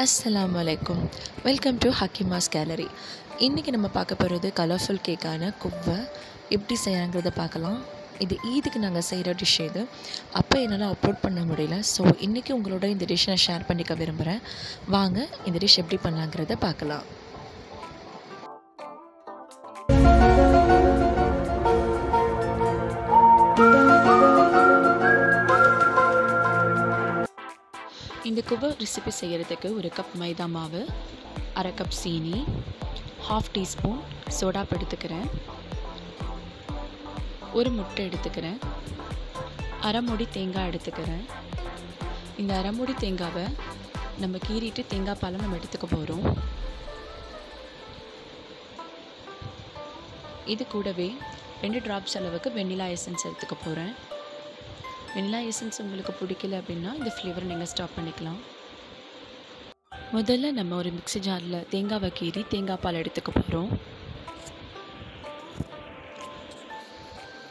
அஸ்ஸலாமு அலைக்கும். Welcome to Hakeema's gallery. இன்றைக்கி நம்ம பார்க்க போகிறது கலர்ஃபுல் கேக்கான குவ்வை எப்படி செய்யலாங்கிறத பார்க்கலாம். இது ஈதுக்கு நாங்கள் செய்கிற டிஷ் இது. அப்போ என்னால் அப்லோட் பண்ண முடியல. ஸோ இன்றைக்கி உங்களோட இந்த டிஷ் நான் ஷேர் பண்ணிக்க விரும்புகிறேன். வாங்க இந்த டிஷ் எப்படி பண்ணலாங்கிறத பார்க்கலாம். இந்த குவ்வை ரெசிபி செய்கிறதுக்கு ஒரு கப் மைதா மாவு, அரை கப் சீனி, 1/2 டீஸ்பூன் சோடாப்பு எடுத்துக்கிறேன், ஒரு முட்டை எடுத்துக்கிறேன், அரை மூடி தேங்காய் எடுத்துக்கிறேன். இந்த அரை மூடி தேங்காவை நம்ம கீறிட்டு தேங்காய் பாலை நம்ம எடுத்துக்க போகிறோம். இது கூடவே 2 ட்ராப்ஸ் அளவுக்கு வெண்ணிலா எசன்ஸ் எடுத்துக்க போகிறேன். வெண்ணிலா எசன்ஸ் உங்களுக்கு பிடிக்கல அப்படின்னா இந்த ஃப்ளேவரை நீங்கள் ஸ்டாப் பண்ணிக்கலாம். முதல்ல நம்ம ஒரு மிக்ஸி ஜாரில் தேங்காவை கீறி தேங்காய் பால் எடுத்துக்க போகிறோம்.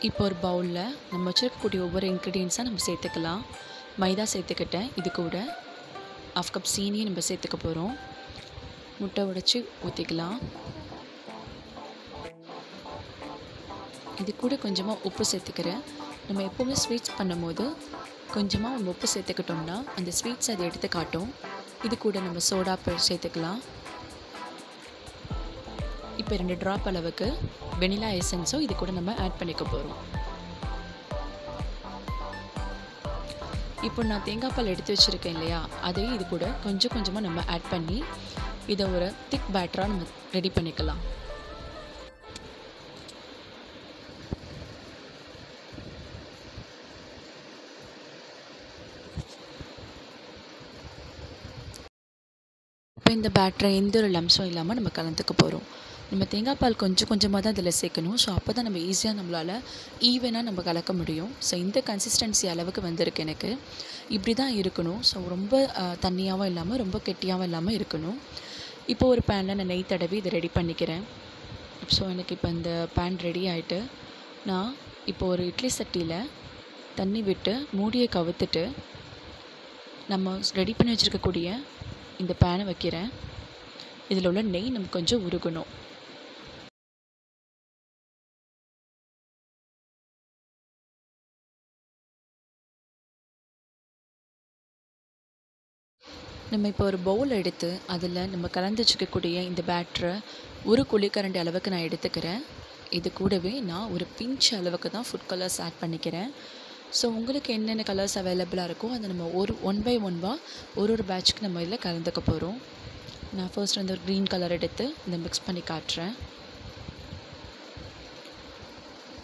இப்போ ஒரு பவுலில் நம்ம வச்சுருக்கக்கூடிய ஒவ்வொரு இன்க்ரீடியன்ஸாக நம்ம சேர்த்துக்கலாம். மைதா சேர்த்துக்கிட்டேன். இது கூட 1/2 கப் சீனியை நம்ம சேர்த்துக்க போகிறோம். முட்டை உடைச்சி ஊற்றிக்கலாம். இது கூட கொஞ்சமாக உப்பு சேர்த்துக்கிறேன். நம்ம எப்போவுமே ஸ்வீட்ஸ் பண்ணும்போது கொஞ்சமாக நம்ம உப்பு சேர்த்துக்கிட்டோம்னா அந்த ஸ்வீட்ஸ் அதை எடுத்து காட்டும். இது கூட நம்ம சோடா சேர்த்துக்கலாம். இப்போ 2 ட்ராப் அளவுக்கு வெனிலா எசன்ஸும் இது கூட நம்ம ஆட் பண்ணிக்க போகிறோம். இப்போ நான் தேங்காய் பால் எடுத்து வச்சுருக்கேன் இல்லையா, அதையும் இது கூட கொஞ்சம் கொஞ்சமாக நம்ம ஆட் பண்ணி இதை ஒரு திக் பேட்டராக நம்ம ரெடி பண்ணிக்கலாம். இப்போ இந்த பேட்டரை எந்த ஒரு லம்ஸும் இல்லாமல் நம்ம கலந்துக்க போகிறோம். நம்ம தேங்காய் பால் கொஞ்சம் கொஞ்சமாக தான் இதில் சேர்க்கணும். ஸோ அப்போ தான் நம்ம ஈஸியாக நம்மளால் ஈவனாக நம்ம கலக்க முடியும். ஸோ இந்த கன்சிஸ்டன்சி அளவுக்கு வந்திருக்கு எனக்கு. இப்படி தான் இருக்கணும். ஸோ ரொம்ப தண்ணியாகவும் இல்லாமல் ரொம்ப கெட்டியாகவும் இல்லாமல் இருக்கணும். இப்போ ஒரு பேனில் நான் நெய் தடவி இதை ரெடி பண்ணிக்கிறேன். ஸோ எனக்கு இப்போ இந்த பேன் ரெடி ஆகிட்டு நான் இப்போ ஒரு இட்லி சட்டியில் தண்ணி விட்டு மூடியை கவுத்துட்டு நம்ம ரெடி பண்ணி வச்சுருக்கக்கூடிய இந்த பேனை வைக்கிறேன். இதில் உள்ள நெய் நமக்கு கொஞ்சம் உருகணும். நம்ம இப்போ ஒரு பவுல் எடுத்து அதில் நம்ம கலந்து வச்சுக்கக்கூடிய இந்த பேட்டரை ஒரு குழிக்கரண்டி அளவுக்கு நான் எடுத்துக்கிறேன். இது கூடவே நான் ஒரு பிஞ்ச் அளவுக்கு தான் ஃபுட் கலர்ஸ் ஆட் பண்ணிக்கிறேன். ஸோ உங்களுக்கு என்னென்ன கலர்ஸ் அவைலபிளாக இருக்கோ அதை நம்ம ஒன் பை ஒன்வாக ஒரு பேட்ச்க்கு நம்ம இதில் கலந்துக்க போகிறோம். நான் ஃபர்ஸ்ட் வந்து ஒரு க்ரீன் கலர் எடுத்து இதை மிக்ஸ் பண்ணி காட்டுறேன்.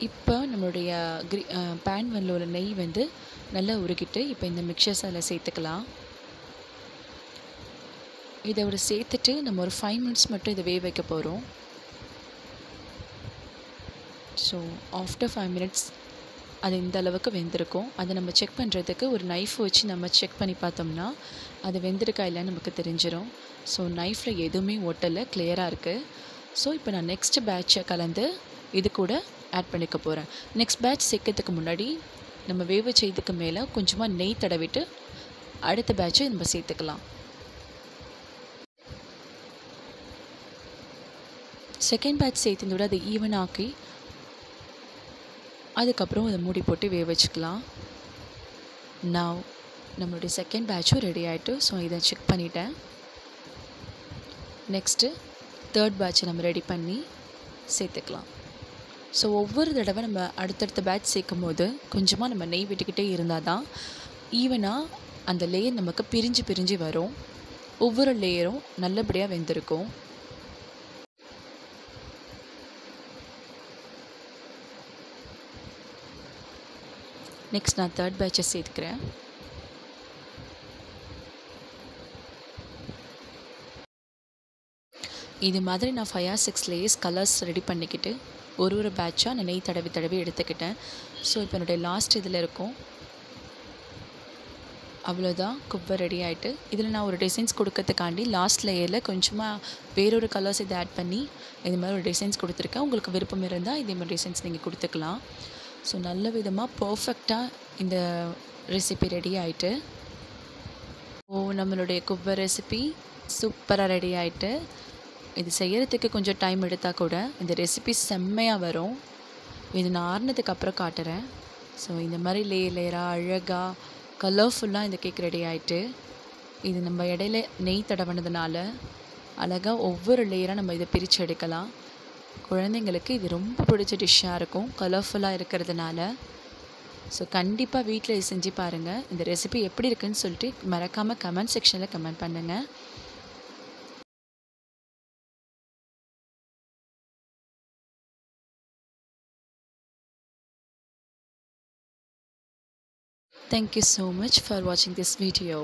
இப்போ நம்மளுடைய பேன் வந்து உள்ள நெய் வந்து நல்லா உருகிட்டு இப்போ இந்த மிக்சர்ஸ் அதில் சேர்த்துக்கலாம். இதை ஒரு சேர்த்துட்டு நம்ம ஒரு 5 மினிட்ஸ் மட்டும் இதை வேக வைக்க போகிறோம். ஸோ ஆஃப்டர் 5 மினிட்ஸ் அது இந்த அளவுக்கு வெந்திருக்கும். அதை நம்ம செக் பண்ணுறதுக்கு ஒரு நைஃப் வச்சு நம்ம செக் பண்ணி பார்த்தோம்னா அது வெந்திருக்கா இல்லைன்னு நமக்கு தெரிஞ்சிடும். ஸோ நைஃப்பில் எதுவுமே ஒட்டலை, கிளியராக இருக்குது. ஸோ இப்போ நான் நெக்ஸ்ட் பேட்சை கலந்து இது கூட ஆட் பண்ணிக்க போகிறேன். நெக்ஸ்ட் பேட்ச் சேர்க்கறதுக்கு முன்னாடி நம்ம வேக செய்ததுக்கு மேலே கொஞ்சமாக நெய் தடவிட்டு அடுத்த பேட்சை நம்ம சேர்த்துக்கலாம். செகண்ட் பேட்ச் சேர்த்ததோட அதை ஈவனாக்கி அதுக்கப்புறம் அதை மூடி போட்டு வேக வச்சுக்கலாம். நான் நம்மளுடைய செகண்ட் பேட்சும் ரெடி ஆகிட்டு ஸோ இதை செக் பண்ணிட்டேன். நெக்ஸ்ட்டு தேர்ட் பேட்சை நம்ம ரெடி பண்ணி சேர்த்துக்கலாம். ஸோ ஒவ்வொரு தடவை நம்ம அடுத்தடுத்த பேட்ச் சேர்க்கும் போது கொஞ்சமாக நம்ம நெய் விட்டுக்கிட்டே இருந்தால் தான் ஈவனாக அந்த லேயர் நமக்கு பிரிஞ்சு பிரிஞ்சு வரும். ஒவ்வொரு லேயரும் நல்லபடியாக வெந்திருக்கும். நெக்ஸ்ட் நான் தேர்ட் பேட்சை சேர்த்துக்கிறேன். இது மாதிரி நான் 5 or 6 லேயர்ஸ் கலர்ஸ் ரெடி பண்ணிக்கிட்டு ஒரு பேட்சாக நான் நெய் தடவி தடவி எடுத்துக்கிட்டேன். ஸோ இப்போ என்னுடைய லாஸ்ட் இதில் இருக்கும். அவ்வளோதான், குவ்வை ரெடி ஆகிட்டு. இதில் நான் ஒரு டிசைன்ஸ் கொடுக்கறதுக்காண்டி லாஸ்ட் லேயரில் கொஞ்சமாக வேறொரு கலர்ஸ் இதை ஆட் பண்ணி இது மாதிரி ஒரு டிசைன்ஸ் கொடுத்துருக்கேன். உங்களுக்கு விருப்பம் இருந்தால் இதே மாதிரி டிசைன்ஸ் நீங்கள் கொடுத்துக்கலாம். ஸோ நல்ல விதமாக பர்ஃபெக்டாக இந்த ரெசிபி ரெடி ஆகிட்டு நம்மளுடைய குப்பை ரெசிபி சூப்பராக ரெடி ஆயிட்டு. இது செய்யறதுக்கு கொஞ்சம் டைம் எடுத்தால் கூட இந்த ரெசிபி செம்மையாக வரும். இது நான் ஆறுனதுக்கு அப்புறம் காட்டுறேன். ஸோ இந்த மாதிரி லேயராக அழகாக கலர்ஃபுல்லாக இந்த கேக் ரெடி ஆயிட்டு. இது நம்ம இடையில நெய் தடவினதுனால அழகாக ஒவ்வொரு லேயராக நம்ம இதை பிரித்து எடுக்கலாம். குழந்தைங்களுக்கு இது ரொம்ப பிடிச்ச டிஷ்ஷாக இருக்கும், கலர்ஃபுல்லாக இருக்கிறதுனால. ஸோ கண்டிப்பாக வீட்டில் இது செஞ்சு பாருங்கள். இந்த ரெசிபி எப்படி இருக்குன்னு சொல்லிட்டு மறக்காமல் கமெண்ட் செக்ஷனில் கமெண்ட் பண்ணுங்கள். Thank you so much for watching this video.